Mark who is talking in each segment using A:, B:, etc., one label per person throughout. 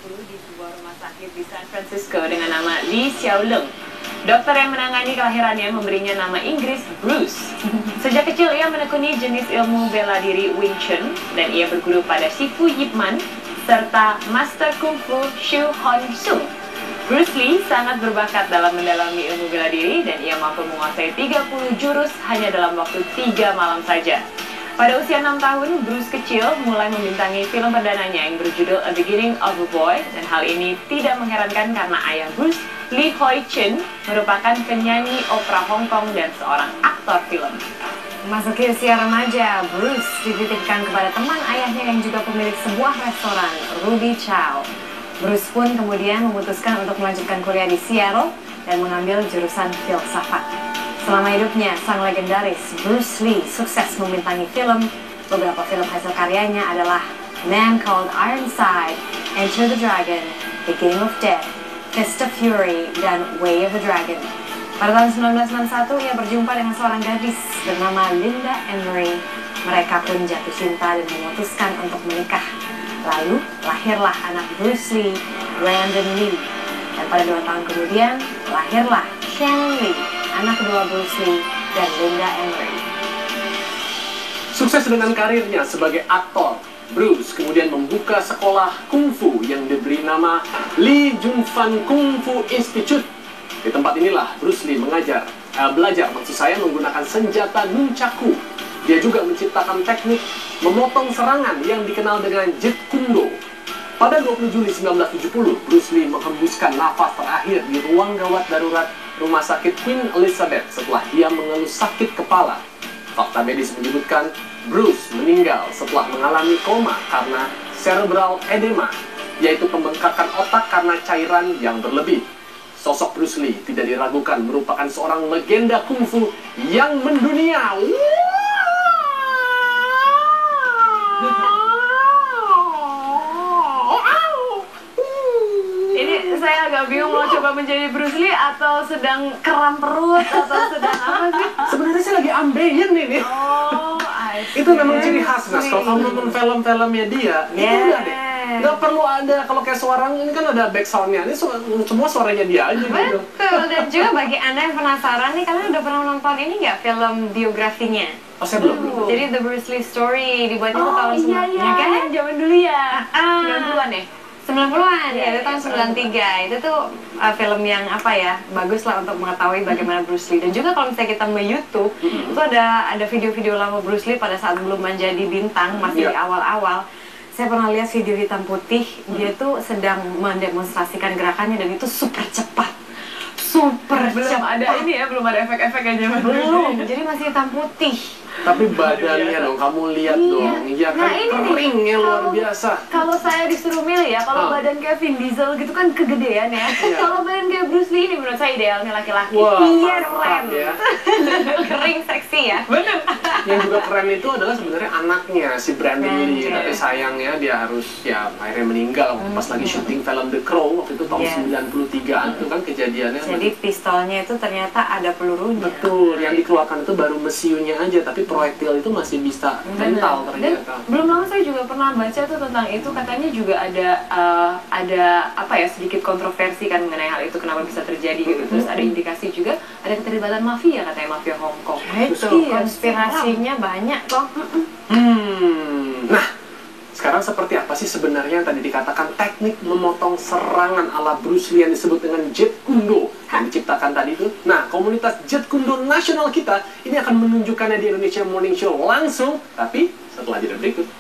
A: di sebuah rumah sakit di San Francisco dengan nama Lee Xiaoleng. Dokter yang menangani kelahirannya memberinya nama Inggris Bruce. Sejak kecil ia menekuni jenis ilmu bela diri Wing Chun dan ia berguru pada Sifu Yip Man serta Master Kung Fu Shu Hon Sung. Bruce Lee sangat berbakat dalam mendalami ilmu bela diri dan ia mampu menguasai 30 jurus hanya dalam waktu 3 malam saja. Pada usia 6 tahun, Bruce kecil mulai membintangi film perdananya yang berjudul A Beginning of a Boy, dan hal ini tidak mengherankan karena ayah Bruce, Lee Hoi Chun, merupakan penyanyi opera Hong Kong dan seorang aktor film.
B: Memasuki usia remaja, Bruce dititipkan kepada teman ayahnya yang juga pemilik sebuah restoran, Ruby Chow. Bruce pun kemudian memutuskan untuk melanjutkan kuliah di Seattle dan mengambil jurusan filsafat. Selama hidupnya, sang legendaris Bruce Lee sukses membintangi film. Beberapa film hasil karyanya adalah Man Called Ironside, Enter the Dragon, The Game of Death, Fist of Fury, dan Way of the Dragon. Pada tahun 1961, ia berjumpa dengan seorang gadis bernama Linda Emery. Mereka pun jatuh cinta dan memutuskan untuk menikah. Lalu, lahirlah anak Bruce Lee, Brandon Lee. Dan pada 2 tahun kemudian, lahirlah Shannon Lee, anak kedua Bruce Lee dan Linda Emery.
C: Sukses dengan karirnya sebagai aktor, Bruce kemudian membuka sekolah kungfu yang diberi nama Lee Jun Fan Kung Fu Institute. Di tempat inilah Bruce Lee belajar menggunakan senjata nunchaku. Dia juga menciptakan teknik memotong serangan yang dikenal dengan Jeet Kune Do. Pada 20 Juli 1970, Bruce Lee menghembuskan nafas terakhir di ruang gawat darurat Rumah Sakit Queen Elizabeth setelah dia mengeluh sakit kepala. Fakta medis menyebutkan Bruce meninggal setelah mengalami koma karena cerebral edema, yaitu pembengkakan otak karena cairan yang berlebih. Sosok Bruce Lee tidak diragukan merupakan seorang legenda kungfu yang mendunia.
A: Saya agak bingung mau coba menjadi Bruce Lee atau sedang kram perut atau sedang apa sih?
C: Sebenarnya saya lagi ambeien ini.
A: Oh,
C: itu memang ciri khas, Nas. Kalau kamu nonton film-filmnya dia, itu udah deh. Nggak perlu ada, kalau kayak suara ini kan ada back sound-nya. Ini semua suaranya dia aja gitu.
B: Betul, dan juga bagi Anda yang penasaran nih, kalian udah pernah nonton ini nggak, film biografinya?
C: Oh, saya belum.
B: Jadi The Bruce Lee Story, dibuatnya tuh tahun
A: iya, kan? Zaman dulu ya. 90-an ya?
B: 90-an, ya, itu tahun 93. Itu tuh film yang apa ya, bagus lah untuk mengetahui bagaimana Bruce Lee. Dan juga kalau misalnya kita YouTube, itu ada video-video lama Bruce Lee pada saat belum menjadi bintang, masih di awal-awal. Saya pernah lihat video hitam putih, dia tuh sedang mendemonstrasikan gerakannya dan itu super cepat.
A: Belum ada ini ya, belum ada efek-efek aja.
B: Belum, jadi masih hitam putih.
C: Tapi badannya dong, kamu lihat dong. Iya kan, keringnya luar biasa.
A: Kalau saya disuruh milih ya, kalau badan kayak Vin Diesel gitu kan kegedean ya. Kalau badan kayak Bruce Lee ini menurut saya idealnya laki-laki.
C: Iya,
B: keren
C: ya.
B: Kering, seksi ya.
A: Bener.
C: Yang juga keren itu adalah sebenarnya anaknya, si Brandon Lee. Tapi sayangnya dia harus akhirnya meninggal pas lagi syuting film The Crow waktu itu tahun 93-an. Itu kan kejadiannya.
B: Jadi pistolnya itu ternyata ada pelurunya.
C: Betul, yang dikeluarkan itu baru mesiunya aja, tapi proyektil itu masih bisa mental ternyata.
A: Dan belum lama saya juga pernah baca tuh tentang itu, katanya juga ada apa ya, sedikit kontroversi kan mengenai hal itu, kenapa bisa terjadi gitu. Terus ada indikasi juga ada keterlibatan mafia, katanya mafia Hong Kong.
B: Itu konspirasinya banyak kok.
C: Nah, sekarang seperti apa sih sebenarnya yang tadi dikatakan teknik memotong serangan ala Bruce Lee yang disebut dengan Jeet Kune Do yang diciptakan tadi itu? Nah, komunitas Jeet Kune Do nasional kita ini akan menunjukkannya di Indonesia Morning Show langsung, tapi setelah jeda berikut.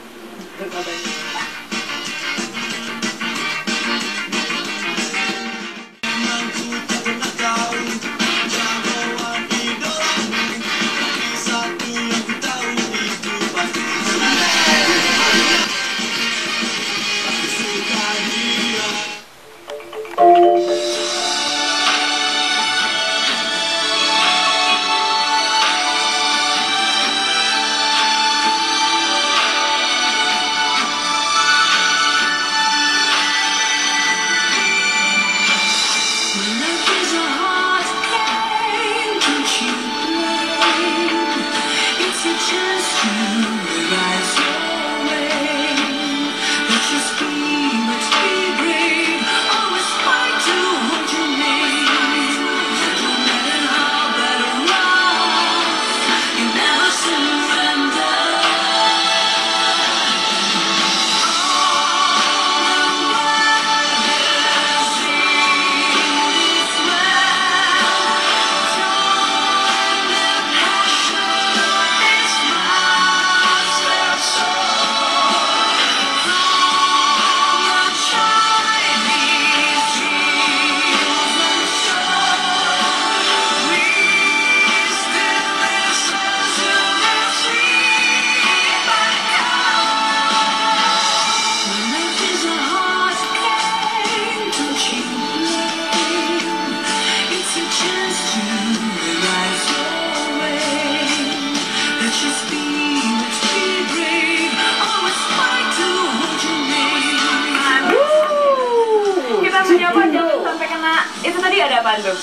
A: apaan tuh?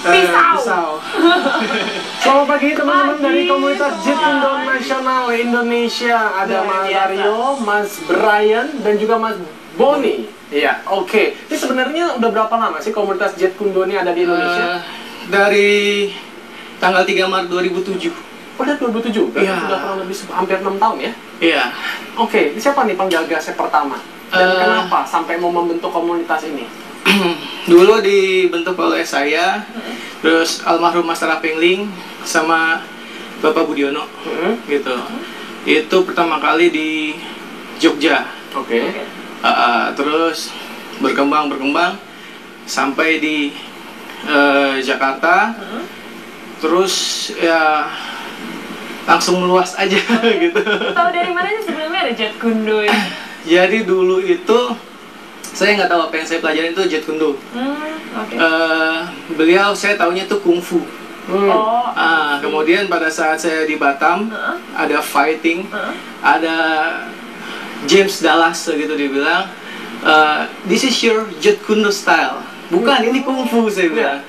A: Pisau.
C: Selamat pagi teman-teman
A: Pagi
C: dari komunitas Jeet Kune Do
A: semua.
C: Nasional Indonesia. Ada
A: Luar
C: Mas
A: biasa.
C: Aryo, Mas Brian, dan juga Mas Boni. Iya, oke. Ini sebenarnya udah berapa lama sih komunitas Jeet Kune Do ini ada di Indonesia?
D: Dari tanggal 3 Maret 2007.
C: Udah 2007, berarti
D: Iya.
C: sudah kurang lebih hampir 6 tahun ya?
D: Iya.
C: Oke, siapa nih penggagasnya pertama? Dan
D: Eh.
C: kenapa sampai mau membentuk komunitas ini?
D: Dulu dibentuk oleh saya, terus almarhum Mas Rapengling sama Bapak Budiono, gitu. Itu pertama kali di Jogja.
C: Oke.
D: Terus berkembang sampai di Jakarta. Terus ya langsung meluas aja gitu.
A: Tahu dari mana sih sebelumnya ada Jeet Kune Do ini?
D: Jadi dulu itu saya nggak tahu apa yang saya pelajarin itu Jeet Kune Do.
A: Oke.
D: Beliau saya taunya tuh kungfu.
A: Oh,
D: Kemudian pada saat saya di Batam ada fighting, ada James Dallas gitu dibilang, this is your Jeet Kune Do style. Bukan, ini kungfu saya bilang.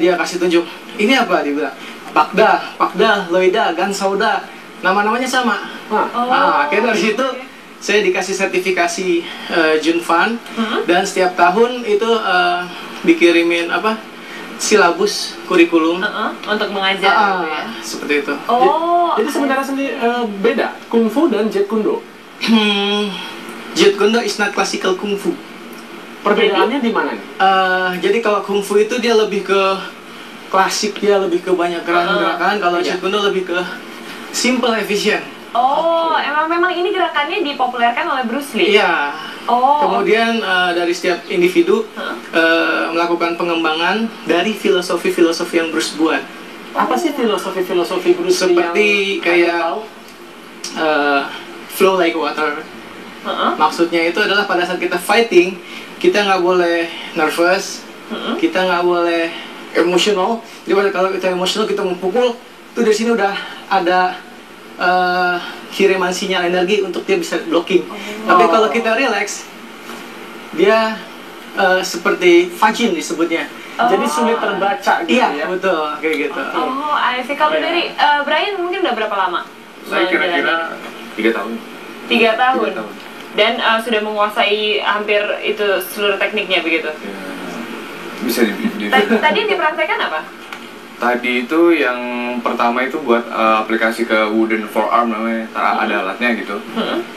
D: Dia kasih tunjuk. Ini apa dia bilang? Pakda, Loida, Gansauda. Nama-namanya sama. Akhirnya dari situ saya dikasih sertifikasi Junfan, dan setiap tahun itu dikirimin silabus kurikulum.
A: untuk mengajar gitu ya.
D: Seperti itu.
A: Oh,
C: Jadi sebenarnya beda, kungfu dan Jeet Kune Do.
D: Jeet Kune Do is not classical kungfu.
C: Perbedaannya di mana nih?
D: Jadi kalau kungfu itu dia lebih ke klasik, dia lebih ke banyak gerakan-gerakan. Kalau
C: Iya.
D: Jeet Kune Do lebih ke simple, efisien.
A: oh, memang ini gerakannya dipopulerkan oleh Bruce Lee.
D: Iya.
A: Oh,
D: Kemudian dari setiap individu melakukan pengembangan dari filosofi-filosofi yang Bruce buat.
C: Apa sih filosofi Bruce Lee
D: Seperti
C: yang
D: kayak
C: Anda tahu?
D: Flow like water. Maksudnya itu adalah pada saat kita fighting, kita nggak boleh nervous, kita nggak boleh emosional. Jadi kalau kita emosional, kita memukul, itu dari sini udah ada kiriman sinyal energi untuk dia bisa blocking. Tapi kalau kita relax, dia seperti fajin disebutnya.
C: Jadi sulit terbaca gitu
D: Iya,
C: ya.
D: betul, kayak gitu.
A: Oh, I see. Kalau dari Brian mungkin udah berapa lama?
E: Saya kira-kira 3 tahun.
A: 3 tahun.
E: 3 tahun.
A: Dan sudah menguasai hampir itu seluruh tekniknya begitu.
E: Ya, bisa
A: Tadi yang dipraktekkan apa?
E: Tadi itu yang pertama itu buat aplikasi ke wooden forearm namanya, ada alatnya gitu.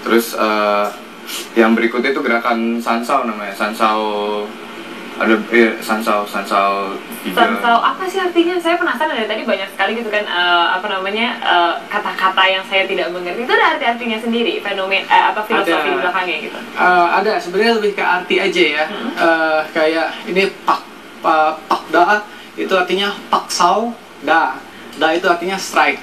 E: Terus yang berikutnya itu gerakan sansao namanya, sansao ada sansao 3.
A: Sansao apa sih artinya? Saya penasaran dari tadi banyak sekali gitu kan kata-kata yang saya tidak mengerti. Itu ada arti-artinya sendiri, fenomena filosofi
D: Ada.
A: di belakangnya gitu.
D: Ada sebenarnya lebih ke arti aja ya. Kayak ini pakda itu artinya paksau da itu artinya strike.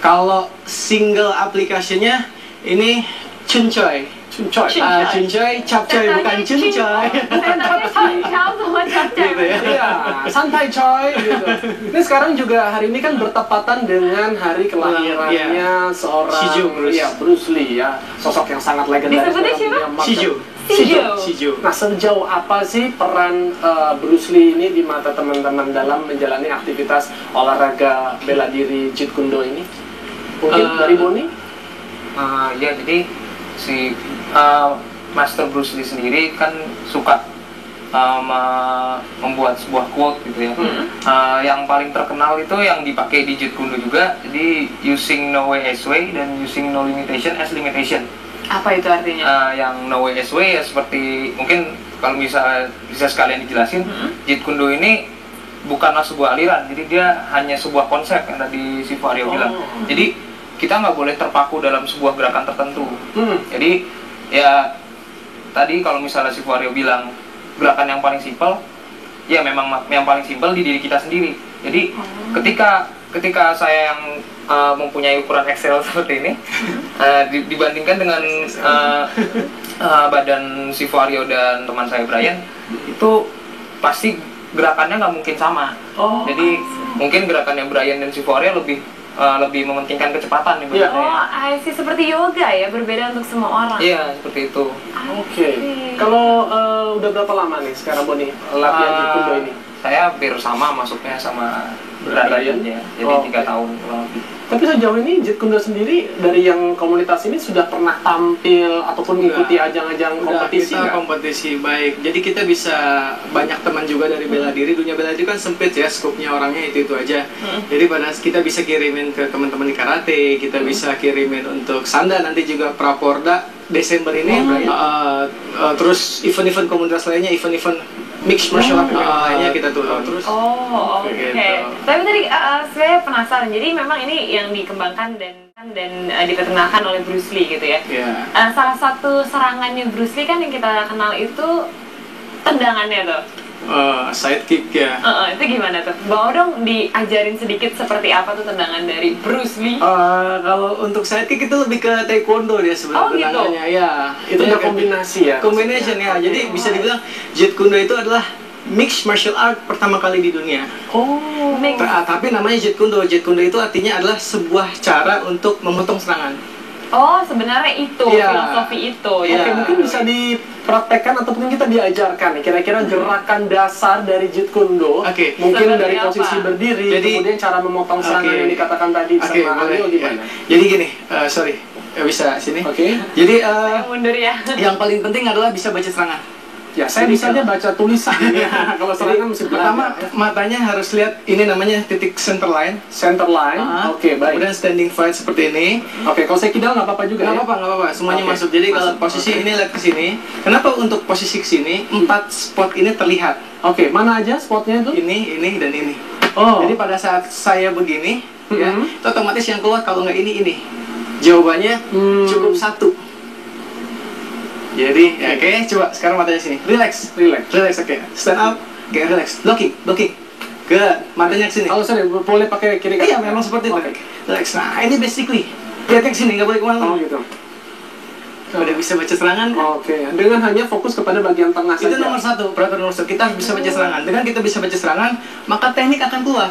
D: Kalau single application-nya ini chuncoy.
C: Cuncoy.
D: Chuncoy, capcoy, bukan chuncoy.
A: Saya tanya cincau sama capcay.
D: Gitu ya.
C: Iya, santai coy gitu. Ini sekarang juga hari ini kan bertepatan dengan hari kelahirannya seorang
D: Shiju Bruce.
C: Bruce Lee ya, sosok yang sangat legendaris.
A: Disebutnya
C: dalam
A: siapa?
C: dunia martial-
A: Shiju.
D: Shiju.
C: Nah, sejauh apa sih peran Bruce Lee ini di mata teman-teman dalam menjalani aktivitas olahraga bela diri Jeet Kune Do ini? Mungkin dari Boni?
F: Ya, jadi si Master Bruce Lee sendiri kan suka membuat sebuah quote gitu ya. Yang paling terkenal itu yang dipakai di Jeet Kune Do juga, jadi using no way as way dan using no limitation as limitation.
A: Apa itu artinya?
F: Yang no way as way ya seperti mungkin kalau bisa sekalian dijelasin, Jeet Kune Do ini bukanlah sebuah aliran, jadi dia hanya sebuah konsep yang tadi si Vario bilang. Jadi kita nggak boleh terpaku dalam sebuah gerakan tertentu. Jadi ya tadi kalau misalnya si Vario bilang gerakan yang paling simpel, ya memang yang paling simpel di diri kita sendiri. Jadi ketika saya yang mempunyai ukuran Excel seperti ini, dibandingkan dengan badan si Vario dan teman saya Brian, itu pasti gerakannya nggak mungkin sama. Jadi mungkin gerakannya Brian dan si Vario lebih mementingkan kecepatan nih.
A: I see. Seperti yoga ya, berbeda untuk semua orang.
F: Iya, seperti itu.
C: Oke. Kalau udah berapa lama nih sekarang Boni latihan Jeet Kune Do ini?
F: saya hampir sama masuknya sama Ryan ya. Jadi 3 tahun kurang lebih.
C: Tapi sejauh ini Jeet Kune Do sendiri dari yang komunitas ini sudah pernah tampil ataupun mengikuti ajang-ajang kompetisi
D: kita
C: nggak?
D: kompetisi baik. Jadi kita bisa banyak teman juga dari bela diri. Dunia bela diri kan sempit ya, skupnya orangnya itu aja. Jadi pada kita bisa kirimin ke teman-teman di karate, kita bisa kirimin untuk Sanda nanti juga Praporda Desember ini. Terus event-event komunitas lainnya, event-event mixed martial art lainnya kita turun terus.
A: Oh, oke.
D: Gitu.
A: Tapi tadi saya penasaran. Jadi memang ini yang dikembangkan dan diperkenalkan oleh Bruce Lee gitu ya.
D: Ya.
A: Salah satu serangannya Bruce Lee kan yang kita kenal itu tendangannya tuh.
D: Sidekick ya.
A: Itu gimana tuh? Bawa dong diajarin sedikit seperti apa tuh tendangan dari Bruce Lee.
D: Kalau untuk sidekick itu lebih ke taekwondo dia sebenarnya
A: Oh, gitu?
D: tendangannya. Ya,
C: Itu udah kombinasi ya?
D: Combination ya. Jadi bisa dibilang Jeet Kune Do itu adalah mixed martial art pertama kali di dunia.
C: Oh,
D: Tapi namanya Jeet Kune Do. Jeet Kune Do itu artinya adalah sebuah cara untuk memotong serangan.
A: Oh, sebenarnya itu
D: Iya.
A: filosofi itu.
D: Iya.
C: Oke, mungkin bisa dipraktekkan ataupun kita diajarkan nih, kira-kira gerakan dasar dari Jeet Kune Do.
D: Oke.
C: Mungkin
A: Seperti
C: dari
A: apa?
C: posisi berdiri,
D: Jadi-
C: kemudian cara memotong serangan
D: Oke.
C: yang dikatakan tadi
D: Oke,
C: sama
D: boleh.
C: Anil gimana?
D: Ya. Jadi gini, sorry, bisa sini.
C: Oke.
D: Jadi
A: Saya mundur ya.
D: yang paling penting adalah bisa baca serangan.
C: Ya, saya
D: Jadi
C: bisa aja baca tulisan. Kalau serangan mesti
D: Pertama,
C: belajar.
D: matanya harus lihat ini namanya titik center line.
C: Center line. Oke, baik.
D: Kemudian standing fight seperti ini.
C: Oke, kalau saya kidal nggak apa-apa juga
D: Nggak
C: ya?
D: apa-apa, semuanya
C: Oke.
D: masuk. Jadi kalau
C: Masuk.
D: posisi ini lihat ke sini. Kenapa untuk posisi ke sini 4 spot ini terlihat?
C: Oke, mana aja spotnya itu?
D: Ini dan ini.
C: Oh.
D: Jadi pada saat saya begini, ya,
C: Mhm.
D: itu otomatis yang keluar kalau nggak ini. Jawabannya cukup 1. Jadi, ya, oke, coba sekarang matanya sini. Relax, oke. Stand up, oke, relax. Blocking. Good. Matanya ke sini.
C: Kalau sorry, boleh pakai kiri kanan?
D: Iya, memang seperti itu.
C: Oke.
D: Relax. Nah, ini basically. Lihatnya ke sini, nggak boleh
C: Oh
D: kemana-mana.
C: gitu.
D: Udah bisa baca serangan.
C: Oke, dengan hanya fokus kepada bagian tengah
D: Itu
C: saja.
D: nomor 1, peraturan nomor 1. Kita harus bisa baca serangan. Dengan kita bisa baca serangan, maka teknik akan keluar.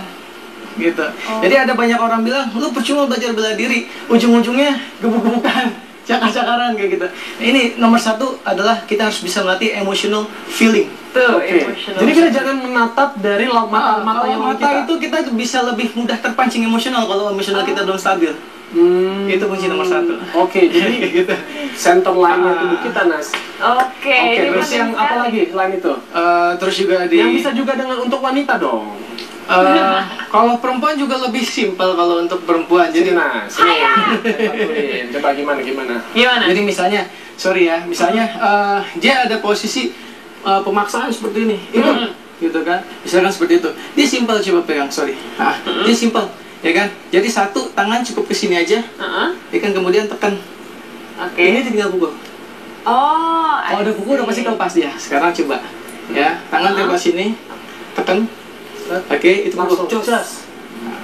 D: Gitu. Jadi ada banyak orang bilang, lu percuma belajar bela diri, ujung-ujungnya gebuk-gebukan, cakar-cakaran kayak gitu. Nah, ini nomor 1 adalah kita harus bisa melatih emotional feeling.
A: Tuh,
C: Oke.
A: emotional.
C: Jadi kita jangan menatap dari mata
D: Kalau
C: yang
D: mata
C: kita.
D: itu kita bisa lebih mudah terpancing emosional kalau emosional kita belum stabil. Itu kunci nomor 1.
C: Oke, jadi
D: gitu.
C: center line-nya tubuh kita, Nas.
A: Oke,
C: Oke,
A: ini
C: terus
A: penting
C: yang apa
A: sekali.
C: lagi selain itu?
D: Terus juga di
C: Yang bisa juga dengan untuk wanita dong.
D: kalau perempuan juga lebih simpel kalau untuk perempuan.
C: Jadi
D: Jadi
C: Nas, bantuin. Coba gimana?
A: Gimana?
D: Jadi misalnya, sorry ya, misalnya dia ada posisi pemaksaan seperti ini, itu, gitu kan? Misalkan seperti itu, dia simpel coba pegang, sorry, dia simpel, ya kan? Jadi satu tangan cukup ke sini aja, ya kan? Kemudian tekan,
A: Oke.
D: ini tinggal pukul.
A: Oh,
D: Kalau udah pukul udah pasti kelepas dia. Sekarang coba, ya, tangan tempel sini, tekan, oke, itu pukul.
C: Langsung.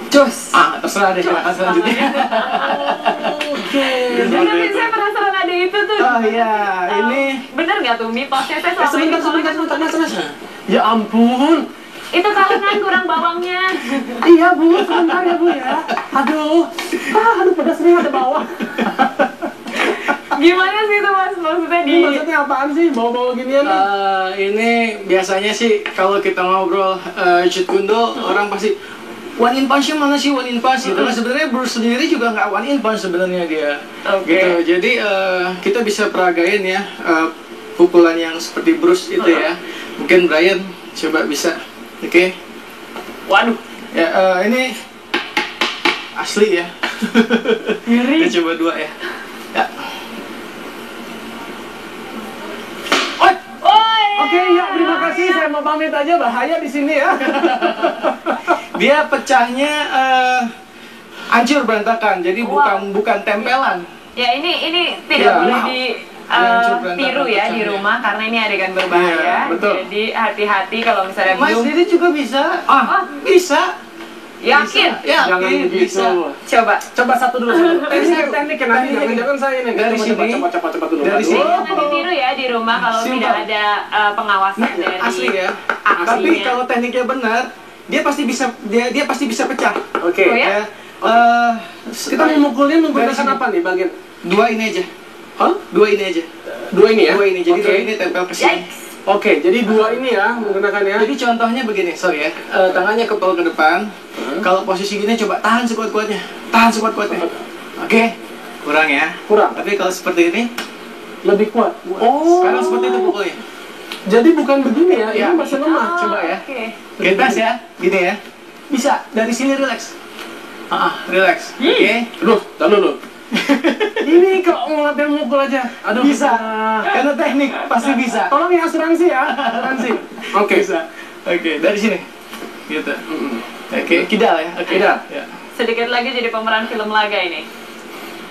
D: Jos. Terserah deh silakan selanjutnya.
A: Tapi saya penasaran ada itu tuh.
D: Oh iya, ini
A: Bener nggak tuh mitosnya? Saya selama ini
C: Sebentar, Mas. Ya ampun.
A: itu kalengan kurang bawangnya.
C: Iya, Bu. Sebentar ya, Bu ya. Aduh, pedasnya ada bawah.
A: Gimana sih itu Mas? Maksudnya
C: Ini maksudnya apaan sih? Bawa-bawa ginian nih?
D: ini biasanya sih kalau kita ngobrol Jeet Kune Do, orang pasti one in punch mana sih one in punch gitu. Nah, sebenarnya Bruce sendiri juga nggak one in punch sebenarnya dia.
A: Oke.
D: Gitu. Jadi kita bisa peragain ya pukulan yang seperti Bruce itu ya. Mungkin Brian coba bisa. Oke.
A: Waduh.
D: Ya ini asli ya.
A: Ngeri.
D: Kita coba 2 ya. Ya.
C: Oke, ya terima kasih. Saya mau pamit aja, bahaya di sini ya.
D: Dia pecahnya hancur berantakan. Jadi bukan tempelan.
A: Ya ini tidak
D: Ya,
A: boleh
D: wow.
A: di
D: Hancur berantakan
A: tiru ya di
D: pecahnya.
A: rumah karena ini adegan berbahaya.
D: Iya, betul.
A: Jadi hati-hati kalau misalnya
D: Mas
A: belum
D: Didi juga bisa. Bisa.
A: yakin.
D: Ya,
C: Jangan begitu.
D: bisa.
A: Coba.
C: Coba satu dulu. Teknik ya nanti. Jangan saya ini.
D: Dari sini.
C: Coba dulu.
D: Dari
C: Aduh.
D: sini.
A: Jangan ditiru ya di rumah kalau
D: Simpel.
A: tidak ada pengawasan dari
D: Asli ya.
A: aksinya.
D: Tapi kalau tekniknya benar, dia pasti bisa pecah.
C: Oke.
A: Oh, ya?
C: Kita memukulnya menggunakan
D: Dari sini.
C: apa nih bagian?
D: 2 ini aja.
C: Hah?
D: 2 ini aja.
C: 2 ini ya?
D: 2 ini. Jadi
C: Oke.
D: 2 ini tempel ke sini.
A: Yikes.
C: Oke, jadi dua ini ya menggunakan ya.
D: Jadi contohnya begini, sorry ya, tangannya kepal ke depan. Kalau posisi gini coba tahan sekuat-kuatnya, tahan sekuat-kuatnya. Oke, kurang ya.
C: Kurang.
D: Tapi kalau seperti ini,
C: Lebih kuat. Oh.
D: sekarang seperti itu pukulnya.
C: Jadi bukan begini ya,
D: Ya.
C: ini masih lemah.
D: Coba ya.
A: Oke.
D: Kita tes ya, gini ya. Bisa, dari sini relax. Relax. Oke.
C: Aduh, tahan dulu. Ini kok mau latihan mukul aja. Aduh,
D: Bisa. Karena teknik pasti bisa.
C: Tolong ya asuransi ya, asuransi. Oke.
D: Bisa. Oke, dari sini. Gitu. Oke, kidal ya. Oke.
C: Kidal.
D: Ya.
A: Sedikit lagi jadi pemeran film laga ini.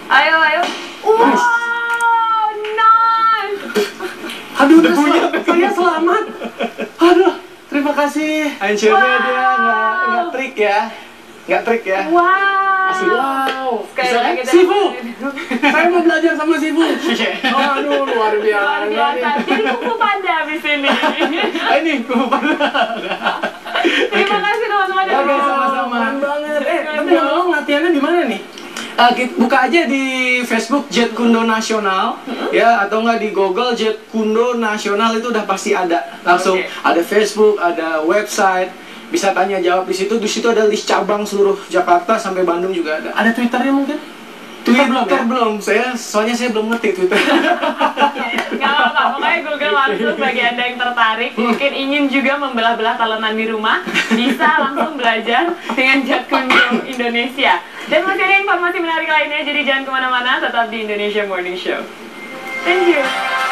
A: Ayo, ayo.
C: Nice.
A: Nice.
C: Aduh, saya selamat. Aduh, terima kasih.
D: Hancurnya dia nggak trik ya. Nggak trik ya.
A: Wow.
C: Wow.
A: Sekali
C: Bisa,
A: lagi
C: kan? Sifu. Saya mau belajar sama Sifu. Aduh, luar biasa.
A: Luar biasa. Jadi kuku panda habis ini.
D: Ini kubu pada.
A: Terima kasih teman-teman.
D: Oke, sama-sama.
C: Keren banget. Tapi ngomong latihannya di mana nih?
D: Buka aja di Facebook Jet Kundo Nasional ya, atau nggak di Google Jet Kundo Nasional, itu udah pasti ada. Langsung
A: Oke.
D: ada Facebook, ada website, bisa tanya jawab di situ. Di situ ada list cabang seluruh Jakarta sampai Bandung juga ada.
C: Ada Twitternya mungkin?
D: Twitter
C: belum ya?
D: belum. Soalnya saya belum ngerti Twitter.
A: Gak apa-apa, pokoknya Google langsung bagi Anda yang tertarik. Mungkin ingin juga membelah-belah talenan di rumah, bisa langsung belajar dengan Jet Kundo Indonesia. Dan masih ada informasi menarik lainnya, jadi jangan kemana-mana, tetap di Indonesia Morning Show. Thank you.